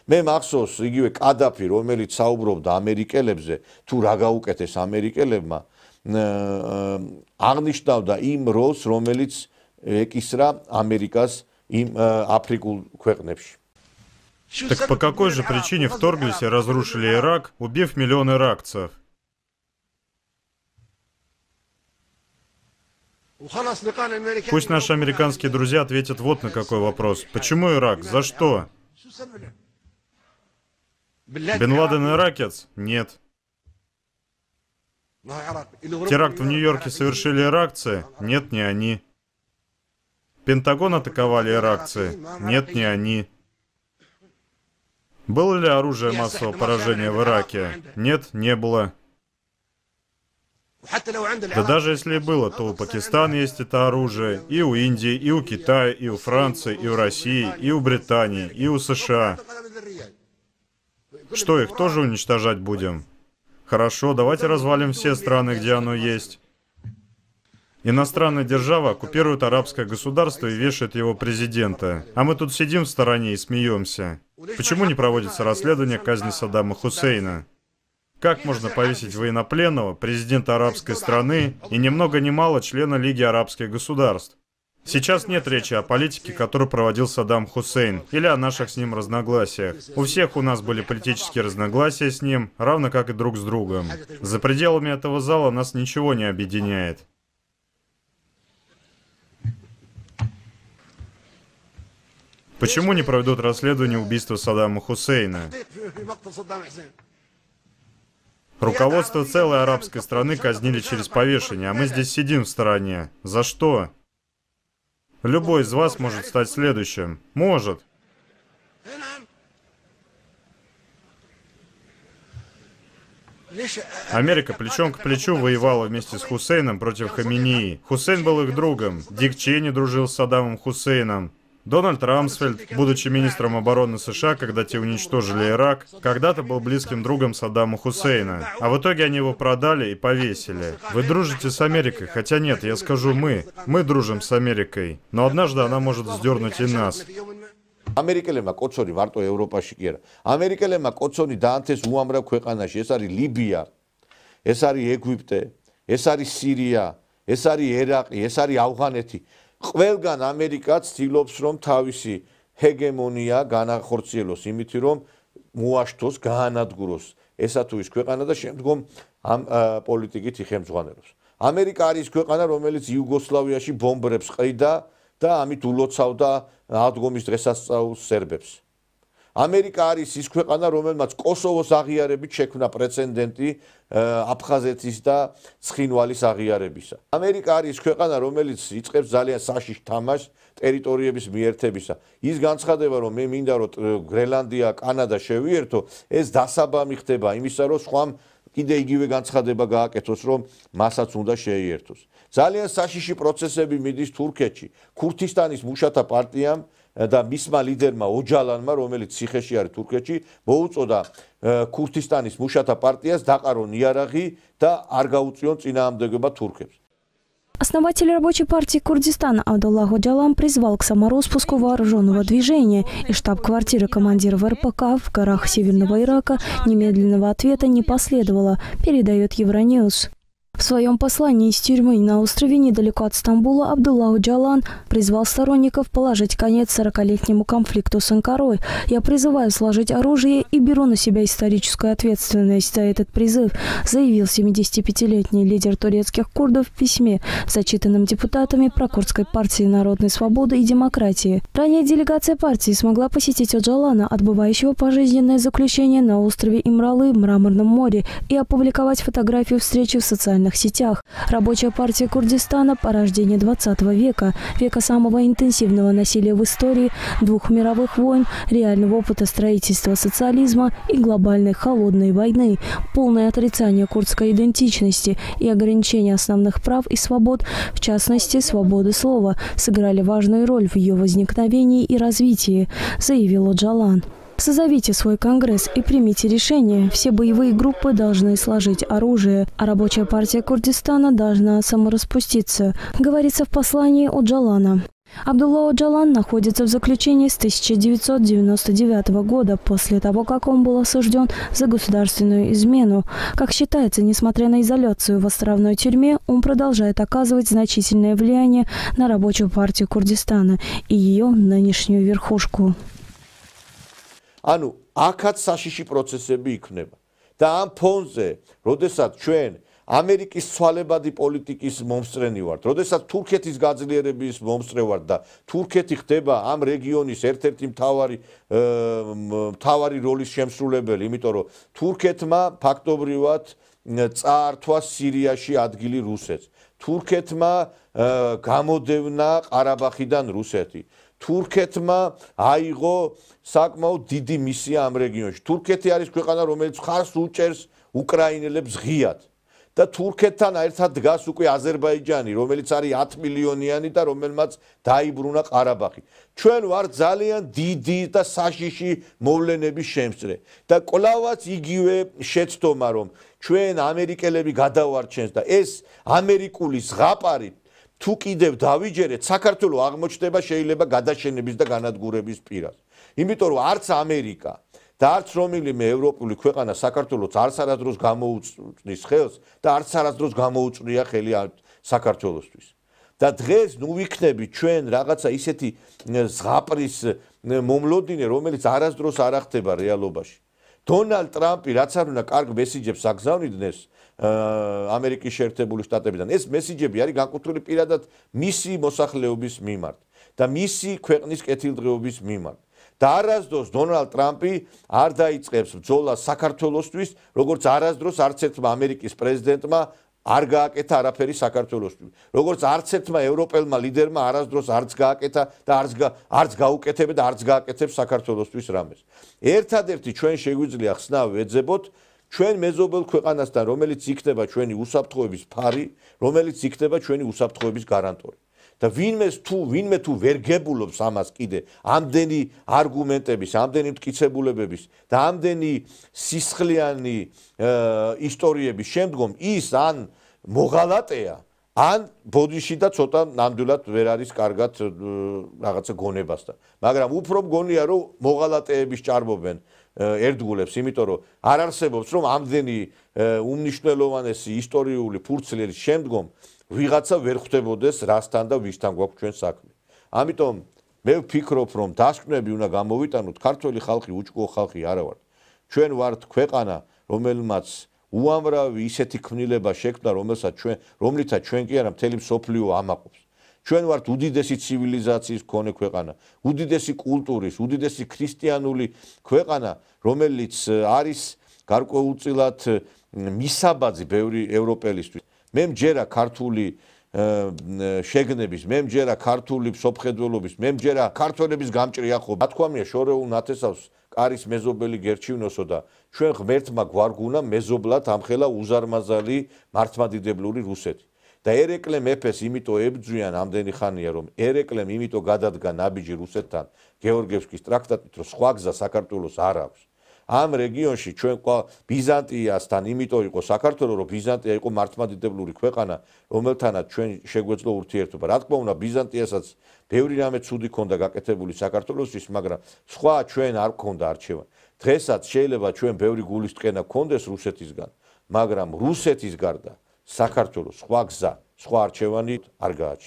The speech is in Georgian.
მე მახსოვს იგივე კადაფი, რომელიც საუბრობდა ამერიკელებზე, თუ რა გაუკეთეს ამერიკელებმა, აღნიშნავდა იმ როლს, რომელიც ეკისრა ამერიკას იმ აფრიკულ ქვეყნებში. Так по какой же причине вторглись и разрушили Ирак, убив миллионы иракцев? Пусть наши американские друзья ответят вот на какой вопрос. Почему Ирак? За что? Бен Ладен иракец? Нет. Теракт в Нью-Йорке совершили иракцы? Нет, не они. Пентагон атаковали иракцы? Нет, не они. Было ли оружие массового поражения в Ираке? Нет, не было. Да даже если и было, то у Пакистана есть это оружие, и у Индии, и у Китая, и у Франции, и у России, и у Британии, и у США. Что, их тоже уничтожать будем? Хорошо, давайте развалим все страны, где оно есть. Иностранная держава оккупирует арабское государство и вешает его президента. А мы тут сидим в стороне и смеемся. Почему не проводится расследование казни Саддама Хусейна? Как можно повесить военнопленного, президента арабской страны и ни много ни мало члена Лиги арабских государств? Сейчас нет речи о политике, которую проводил Саддам Хусейн, или о наших с ним разногласиях. У всех у нас были политические разногласия с ним, равно как и друг с другом. За пределами этого зала нас ничего не объединяет. Почему не проведут расследование убийства Саддама Хусейна? Руководство целой арабской страны казнили через повешение, а мы здесь сидим в стороне. За что? Любой из вас может стать следующим. Может. Америка плечом к плечу воевала вместе с Хусейном против Хаменеи. Хусейн был их другом. Дик Чейни дружил с Саддамом Хусейном. Дональд Рамсфельд, будучи министром обороны США, когда те уничтожили Ирак, когда-то был близким другом Саддама Хусейна. А в итоге они его продали и повесили. Вы дружите с Америкой, хотя нет, я скажу мы. Мы дружим с Америкой. Но однажды она может вздернуть и нас. ამერიკელებმა კოცონი მარტო ევროპაში კი არა. ამერიკელებმა კოცონი დაანთეს უამრავ ქვეყანაში. ეს არის ლიბია, ეს არის ეგვიპტე, ეს არის სირია, ეს არის ერაყი, ეს არის ავღანეთი. ყველგან ამერიკა ცდილობს რომ თავისი ჰეგემონია განახორციელოს იმით რომ მოაშთოს, გაანადგუროს ესა თუ ის ქვეყანა და შემდგომ ამ პოლიტიკით იხელმძღვანელოს. ამერიკა არის ქვეყანა რომელიც იუგოსლავიაში ბომბებს ყიდა და ამით ულოცავდა აღდგომის დღესასწაულს სერბებს. ამერიკა არის ის ქვეყანა რომელმაც კოსოვოს აღიარებით შექმნა პრეცედენტი აფხაზეთის და ცხინვალის აღიარებისა. ამერიკა არის ქვეყანა რომელიც იწყებს ძალიან საშიშ თამაშს ტერიტორიების მიერთებისა. ის განცხადება რომ მე მინდა რომ გრენლანდია, კანადა შევიერთო, ეს დასაბამი ხდება იმისა რომ სხვამ კიდე იგივე განცხადება გააკეთოს რომ მასაც უნდა შეიერთოს. ძალიან საშიში პროცესები მიდის თურქეთში. ქურთისტანის მუშათა პარტიამ და მისმა ლიდერმა ოჯალანმა, რომელიც ციხეში არის თურქეთში, მოუწოდა ქურთისტანის მუშათა პარტიას დაყარონ იარაღი და არ გაუწიონ წინააღმდეგობა თურქებს. Основатель рабочей партии Курдистана Абдуллах Оджалан призвал к самороспуску вооруженного движения, и штаб-квартира командира РПК в горах Северного Ирака немедленного ответа не последовало, передает Евроньюз. В своем послании из тюрьмы на острове недалеко от Стамбула Абдуллах Оджалан призвал сторонников положить конец 40-летнему конфликту с Анкарой. «Я призываю сложить оружие и беру на себя историческую ответственность за этот призыв», заявил 75-летний лидер турецких курдов в письме, зачитанном депутатами Прокурдской партии народной свободы и демократии. Ранее делегация партии смогла посетить Оджалана, отбывающего пожизненное заключение на острове Имралы в Мраморном море, и опубликовать фотографию встречи в социальных сетях. Рабочая партия Курдистана – порождение 20 века, века самого интенсивного насилия в истории, 2 мировых войн, реального опыта строительства социализма и глобальной холодной войны, полное отрицание курдской идентичности и ограничение основных прав и свобод, в частности, свободы слова, сыграли важную роль в ее возникновении и развитии, заявил Оджалан. Созовите свой конгресс и примите решение. Все боевые группы должны сложить оружие, а рабочая партия Курдистана должна самораспуститься, говорится в послании Оджалана. Абдулла Оджалан находится в заключении с 1999 года, после того, как он был осужден за государственную измену. Как считается, несмотря на изоляцию в островной тюрьме, он продолжает оказывать значительное влияние на рабочую партию Курдистана и ее нынешнюю верхушку. ანუ აქაც საშიში პროცესები იქნება და ამ ფონზე, როდესაც ჩვენ ამერიკის ცვალებადი პოლიტიკის მომსწრენი ვართ, როდესაც თურქეთის გაძლიერების მომსწრე ვართ და თურქეთი ხდება ამ რეგიონის ერთ-ერთი მთავარი როლის შემსრულებელი, იმიტომ რომ თურქეთმა ფაქტობრივად წაართვა სირიაში ადგილი რუსეთს. თურქეთმა გამოდევნა ყარაბაღიდან რუსეთი. თურქეთმა აიღო საკმაოდ დიდი მისია ამ რეგიონში. თურქეთი არის ქვეყანა, რომელიც ხარს უჭერს უკრაინელებს ღიად. და თურქეთთან ერთად დგას უკვე აზერბაიჯანი, რომელიც არის 10 მილიონიანი და რომელმაც დაიბრუნა ყარაბაღი. ჩვენ ვართ ძალიან დიდი და საშიში მოვლენების შემსწრე და კვლავაც იგივე შეცდომა, რომ ჩვენ ამერიკელები გადავარჩენს და ეს ამერიკული ზღაპარი თუ კიდევ დავიჯერეთ, საქართველოს აღმოჩნდება შეიძლება გადაშენების და განადგურების პირას. იმიტომ რომ არც ამერიკა და არც რომელიმე ევროპული ქვეყანა საქართველოს არც არასდროს გამოუწვნის ხელს და არც არასდროს გამოუწვია ხელი საქართველოსთვის. და დღეს ნუ ვიქნებით ჩვენ რაღაცა ისეთი ზღაპრის მომლოდინე, რომელიც არასდროს არ ახდება რეალობაში. დონალდ ტრამპი რაც არ უნდა კარგ მესიჯებს აგზავნიდნენ ამერიკის შეერთებული შტატებიდან. ეს მესიჯები არის განკუთვნილი პირადად მისი მოსახლეობის მიმართ და მისი ქვეყნის კეთილდღეობის მიმართ. და არასდროს დონალდ ტრამპი არ დაიწყებს ბრძოლას საქართველოსთვის, როგორც არასდროს არც ერთმა ამერიკის პრეზიდენტმა არ გააკეთა არაფერი საქართველოსთვის. როგორც არც ერთმა ევროპელმა ლიდერმა არასდროს არც გააკეთა და არც გაუკეთებდა და არც გააკეთებს საქართველოსთვის რამეს. ერთადერთი ჩვენ შეგვიძლია ხსნა ვეძებოთ ჩვენ მეზობელ ქვეყანასთან, რომელიც იქნება ჩვენი უსაფრთხოების ფარი, რომელიც იქნება ჩვენი უსაფრთხოების გარანტორი. და ვინმე თუ ვერ გებულობს ამას კიდე ამდენი არგუმენტების, ამდენი მტკიცებულებების და ამდენი სისხლიანი ისტორიების შემდგომ ის ან მოღალატეა, ან ბოდიში და ცოტა ნამდვილად ვერ არის კარგად რაღაცა გონებასთან. მაგრამ უფრო მგონია რომ მოღალატეების ჭარბობენ ერთგულებს, იმიტომ რომ არ არსებობს რომ ამდენი უმნიშვნელოვანესი ისტორიული ფურცლის შემდგომ ვიღაცა ვერ ხვდებოდეს რასთან და ვისთან გვაქვს ჩვენ საქმე. ამიტომ მე ვფიქრობ, რომ დასკვნები უნდა გამოვიტანოთ, ქართველი ხალხი უჭკუო ხალხი არა ვართ. ჩვენ ვართ ქვეყანა, რომელმაც უამრავი ისეთი ქმნილება შექმნა, რომლითაც ჩვენ კი არა მთელი მსოფლიო ამაყობს. ჩვენ ვართ უდიდესი ცივილიზაციის მქონე ქვეყანა, უდიდესი კულტურის, უდიდესი ქრისტიანული ქვეყანა, რომელიც არის გარკვეულწილად მისაბაძი ბევრი ევროპელისთვის. მე მჯერა ქართული შეგნების, მე მჯერა ქართული მსოფლმხედველობის, მე მჯერა ქართველების გამჭრიახობა. რა თქმა უნდა, შორეულ ნათესავს კარის მეზობელი გერჩივნოსო და ჩვენ ღმერთმა გვარგუნა მეზობლად ამხელა უზარმაზარი მართლმადიდებლური რუსეთი. და ერეკლე მეფეს იმიტომ ებძვიან ამდენი ხანია, რომ ერეკლემ იმიტომ გადადგა ნაბიჯი რუსეთთან გეორგიევსკის ტრაქტატით, რომ სხვა გზა საქართველოს არ აქვს. ამ რეგიონში ჩვენ ბიზანტიასთან იმიტომ იყო საქართველო, რომ ბიზანტია იყო მართლმადიდებლური ქვეყანა, რომელთანაც ჩვენ შეგვეძლო ურთიერთობა. რა თქმა უნდა, ბიზანტიასაც ბევრი რამე ცუდი ქონდა გაკეთებული საქართველოსთვის, მაგრამ სხვა ჩვენ არ ქონდა არჩევანი. დღესაც შეიძლება ჩვენ ბევრი გულისწყენა ქონდეს რუსეთისგან, მაგრამ რუსეთის გარდა საქართველოს სხვა გზა, სხვა არჩევანი არ გააჩნია.